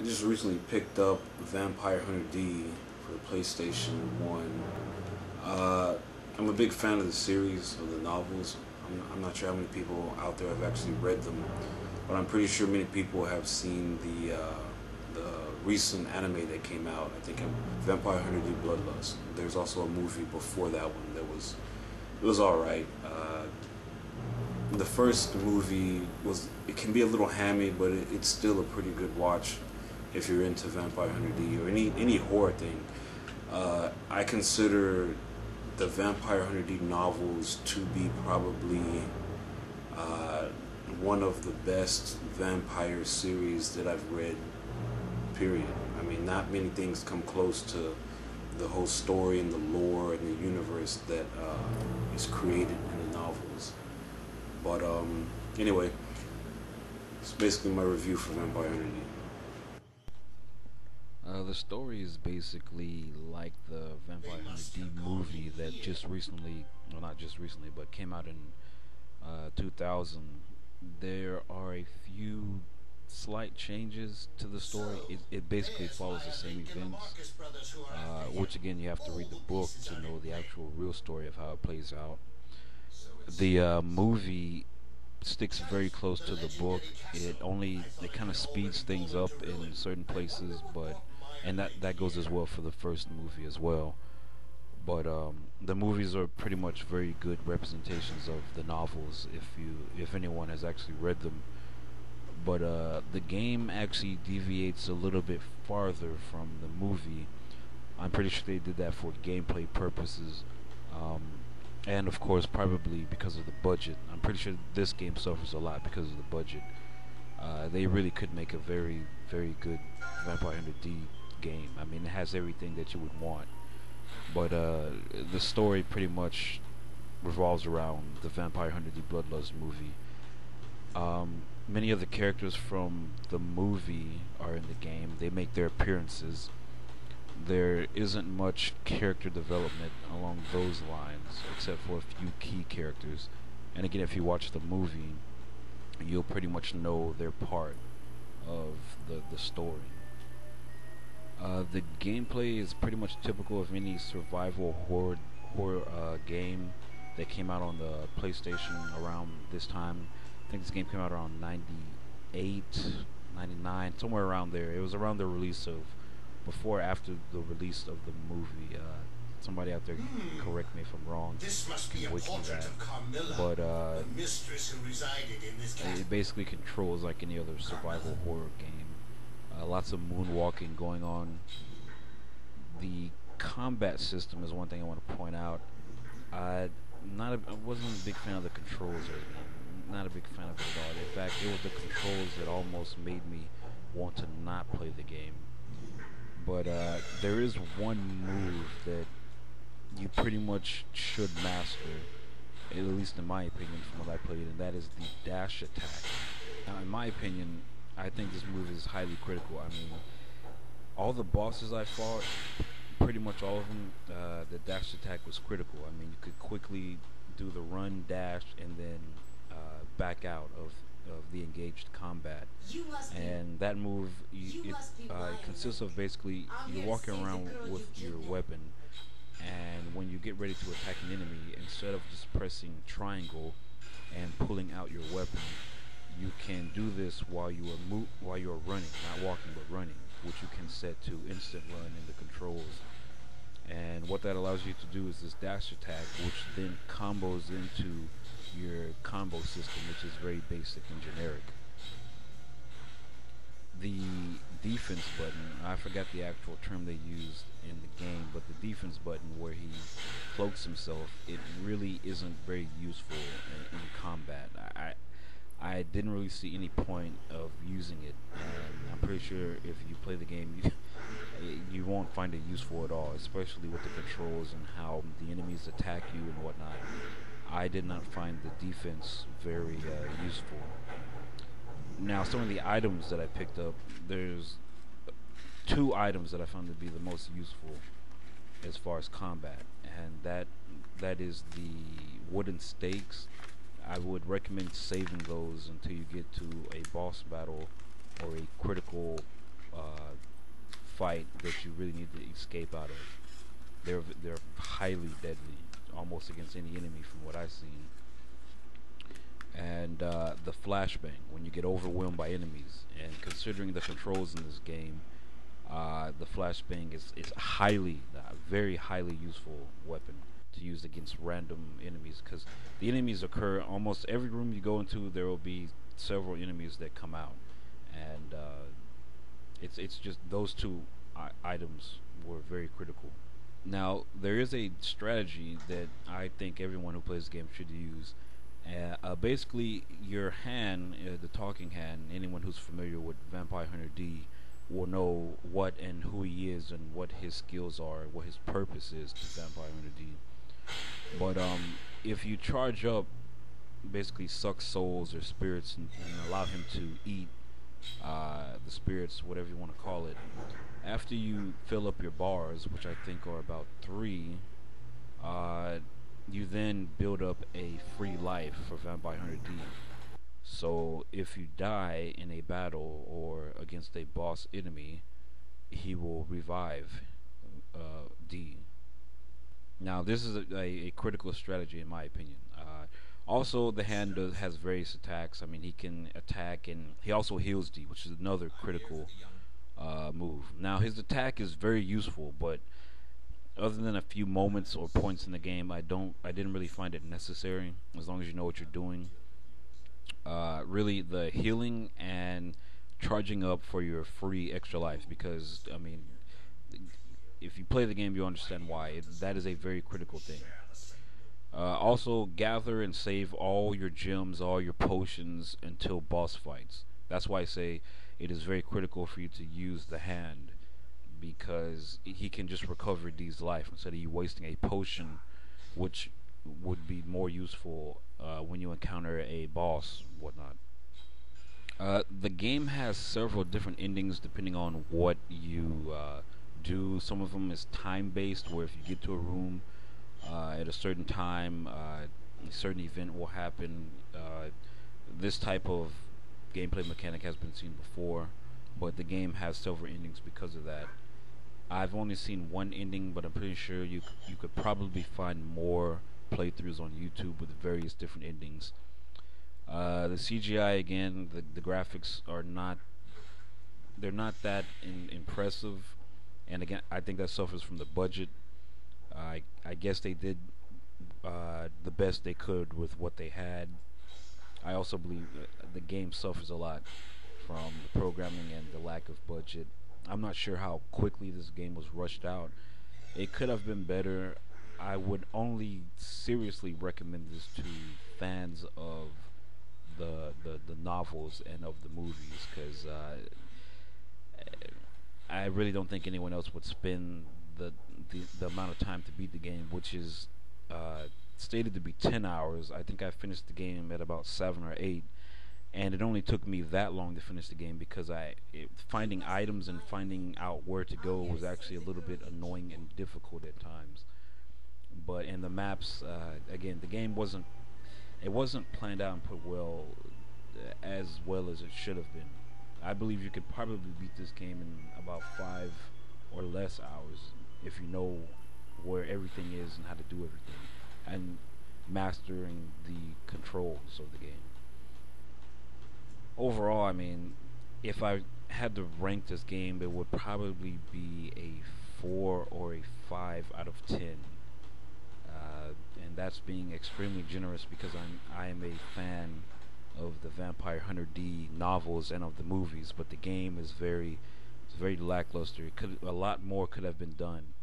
just recently picked up Vampire Hunter D for the PlayStation 1. I'm a big fan of the series, of the novels. I'm not sure how many people out there have actually read them, but I'm pretty sure many people have seen the recent anime that came out. I think Vampire Hunter D Bloodlust. There's also a movie before that one that was alright. The first movie it can be a little hammy, but it's still a pretty good watch if you're into Vampire Hunter D or any horror thing. I consider the Vampire Hunter D novels to be probably one of the best vampire series that I've read, period. I mean, not many things come close to the whole story and the lore and the universe that is created in the novels. But anyway, it's basically my review for Vampire Hunter D. The story is basically like the Vampire Hunter D movie that just recently, well, not just recently, but came out in 2000. There are a few slight changes to the story. It basically follows the same events, which again, you have to read the book to know the actual real story of how it plays out. The movie sticks very close to the book. It kind of speeds things up in certain places, but and that goes as well for the first movie as well. But the movies are pretty much very good representations of the novels if anyone has actually read them. But the game actually deviates a little bit farther from the movie. I'm pretty sure they did that for gameplay purposes. And of course, probably because of the budget. I'm pretty sure this game suffers a lot because of the budget. They really could make a very, very good Vampire Hunter D game. I mean, it has everything that you would want. But the story pretty much revolves around the Vampire Hunter D Bloodlust movie. Many of the characters from the movie are in the game. They make their appearances. There isn't much character development along those lines, except for a few key characters. And again, if you watch the movie, you'll pretty much know their part of the story. The gameplay is pretty much typical of any survival horror game that came out on the PlayStation around this time. I think this game came out around 98, 99, somewhere around there. It was around the release of before or after the release of the movie. Somebody out there correct me if I'm wrong. This must be a portrait of Carmilla, But the mistress who resided in this castle. it basically controls like any other survival horror game. Lots of moonwalking going on. The combat system is one thing I want to point out. I wasn't a big fan of the controls of the game. Not a big fan of it at all. In fact, it was the controls that almost made me want to not play the game. But there is one move that you pretty much should master, at least in my opinion from what I played, and that is the dash attack. Now, in my opinion, I think this move is highly critical. I mean, all the bosses I fought, pretty much all of them, the dash attack was critical. I mean, you could quickly do the run, dash, and then back out of the engaged combat. And that move, it consists of basically you're walking around with your weapon, and when you get ready to attack an enemy, instead of just pressing triangle and pulling out your weapon, you can do this while you are running, not walking but running, which you can set to instant run in the controls. And what that allows you to do is this dash attack, which then combos into your combo system, which is very basic and generic. The defense button, I forgot the actual term they used in the game, but the defense button where he cloaks himself, it really isn't very useful in combat. I didn't really see any point of using it, and I'm pretty sure if you play the game, you won't find it useful at all, especially with the controls and how the enemies attack you and whatnot. I did not find the defense very useful. Now, some of the items that I picked up, there's two items that I found to be the most useful as far as combat, and that is the wooden stakes. I would recommend saving those until you get to a boss battle or a critical fight that you really need to escape out of. They're highly deadly, almost against any enemy from what I've seen. And the flashbang when you get overwhelmed by enemies, and considering the controls in this game, the flashbang is highly, very highly useful weapon to use against random enemies, because the enemies occur almost every room you go into. There will be several enemies that come out, and it's just those two items were very critical. Now there is a strategy that I think everyone who plays the game should use. Basically, your hand, the talking hand, anyone who's familiar with Vampire Hunter D will know what and who he is and what his skills are, what his purpose is to Vampire Hunter D. But if you charge up, basically suck souls or spirits, and allow him to eat the spirits, whatever you want to call it, after you fill up your bars, which I think are about 3, uh, you then build up a free life for Vampire Hunter D. So if you die in a battle or against a boss enemy, he will revive D. Now this is a critical strategy in my opinion. Also, the hand has various attacks. I mean, he can attack, and he also heals D, which is another critical move. Now his attack is very useful, but other than a few moments or points in the game, I didn't really find it necessary. As long as you know what you're doing, really the healing and charging up for your free extra life. Because I mean, if you play the game, you understand why. That is a very critical thing. Also, gather and save all your gems, all your potions until boss fights. That's why I say it is very critical for you to use the hand, because he can just recover D's life instead of you wasting a potion, which would be more useful when you encounter a boss, whatnot. The game has several different endings depending on what you do. Some of them is time based, where if you get to a room at a certain time, a certain event will happen. This type of gameplay mechanic has been seen before, but the game has several endings because of that. I've only seen one ending, but I'm pretty sure you could probably find more playthroughs on YouTube with various different endings. The CGI, again, the graphics are not, they're not that impressive, and again I think that suffers from the budget. I guess they did the best they could with what they had. I also believe the game suffers a lot from the programming and the lack of budget. I'm not sure how quickly this game was rushed out. It could have been better. I would only seriously recommend this to fans of the novels and of the movies, because I really don't think anyone else would spend the amount of time to beat the game, which is stated to be 10 hours. I think I finished the game at about 7 or 8, and it only took me that long to finish the game because finding items and finding out where to go was actually a little bit annoying and difficult at times. But in the maps, again, the game wasn't planned out and put as well as it should have been. I believe you could probably beat this game in about 5 or less hours if you know where everything is and how to do everything, and mastering the controls of the game. Overall, I mean, if I had to rank this game, it would probably be a 4 or a 5 out of 10. And that's being extremely generous, because I am a fan of the Vampire Hunter D novels and of the movies, but the game is it's very lackluster. A lot more could have been done.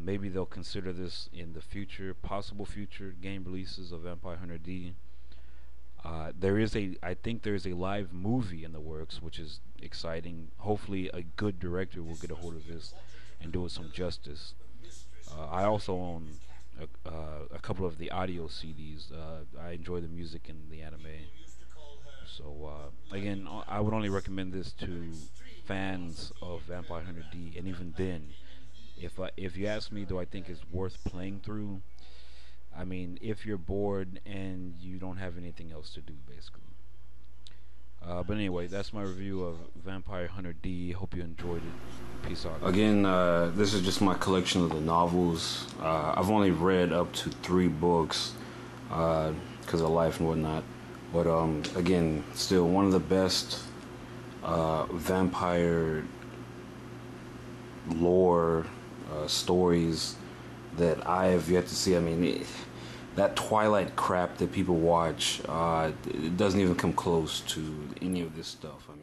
Maybe they'll consider this in the future, possible future game releases of Vampire Hunter D. I think there is a live movie in the works, which is exciting. Hopefully, a good director will get a hold of this and do it some justice. I also own a couple of the audio CDs. I enjoy the music in the anime. So again, I would only recommend this to fans of Vampire Hunter D, and even then, if you ask me, do I think it's worth playing through? I mean, if you're bored and you don't have anything else to do, basically. But anyway, that's my review of Vampire Hunter D. Hope you enjoyed it. Peace out. Again, this is just my collection of the novels. I've only read up to 3 books because of life and whatnot. But again, still one of the best vampire lore stories that I have yet to see. I mean, that Twilight crap that people watch, it doesn't even come close to any of this stuff. I mean,